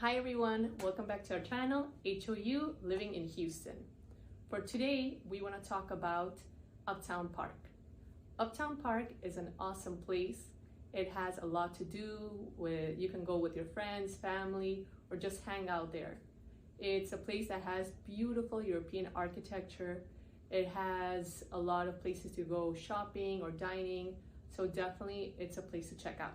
Hi everyone, welcome back to our channel, HOU Living in Houston. For today, we want to talk about Uptown Park. Uptown Park is an awesome place. It has a lot to do with, you can go with your friends, family, or just hang out there. It's a place that has beautiful European architecture. It has a lot of places to go shopping or dining, so definitely it's a place to check out.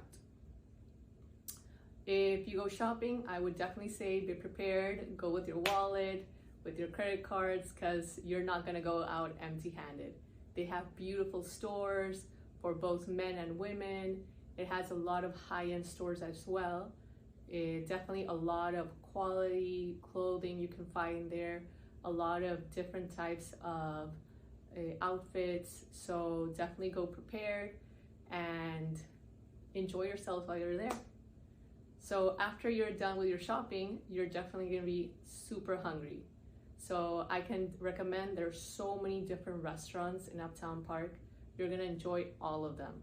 If you go shopping, I would definitely say be prepared, go with your wallet, with your credit cards, because you're not gonna go out empty-handed. They have beautiful stores for both men and women. It has a lot of high-end stores as well. Definitely a lot of quality clothing you can find there, a lot of different types of outfits, so definitely go prepared and enjoy yourself while you're there. So after you're done with your shopping, you're definitely gonna be super hungry. So I can recommend there's so many different restaurants in Uptown Park. You're gonna enjoy all of them.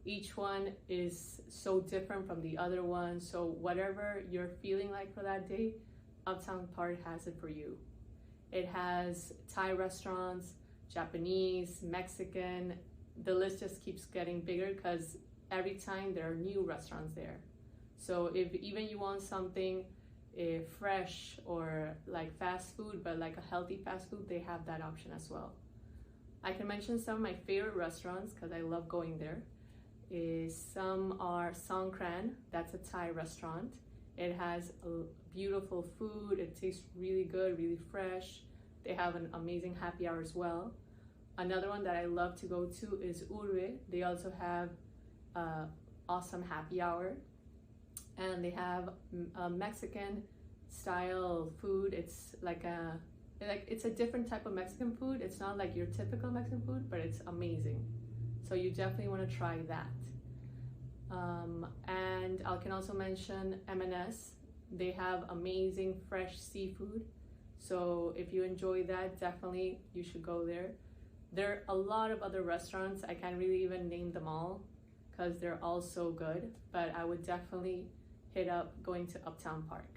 Each one is so different from the other one. So whatever you're feeling like for that day, Uptown Park has it for you. It has Thai restaurants, Japanese, Mexican. The list just keeps getting bigger because every time there are new restaurants there. So if even you want something fresh or like fast food, but like a healthy fast food, they have that option as well. I can mention some of my favorite restaurants because I love going there. Some are Songkran, that's a Thai restaurant. It has beautiful food, it tastes really good, really fresh. They have an amazing happy hour as well. Another one that I love to go to is Urwe. They also have awesome happy hour. And they have a Mexican style food. It's it's a different type of Mexican food. It's not like your typical Mexican food, but it's amazing. So you definitely want to try that. And I can also mention M&S. They have amazing fresh seafood. So if you enjoy that, definitely you should go there. There are a lot of other restaurants. I can't really even name them all because they're all so good, but I would definitely hit up going to Uptown Park.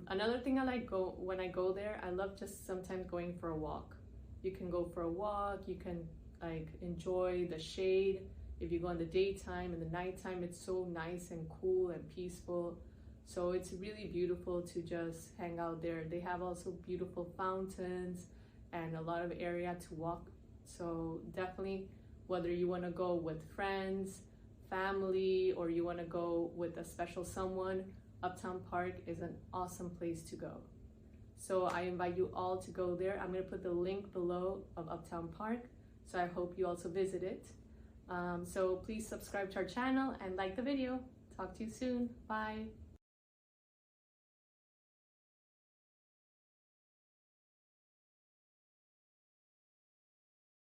Another thing I like when I go there, I love just sometimes going for a walk. You can go for a walk, you can like enjoy the shade. If you go in the daytime, in the nighttime, it's so nice and cool and peaceful. So it's really beautiful to just hang out there. They have also beautiful fountains and a lot of area to walk. So definitely, whether you want to go with friends, family, or you want to go with a special someone, Uptown Park is an awesome place to go. So I invite you all to go there. I'm going to put the link below of Uptown Park, so I hope you also visit it. So please subscribe to our channel and like the video. Talk to you soon. Bye.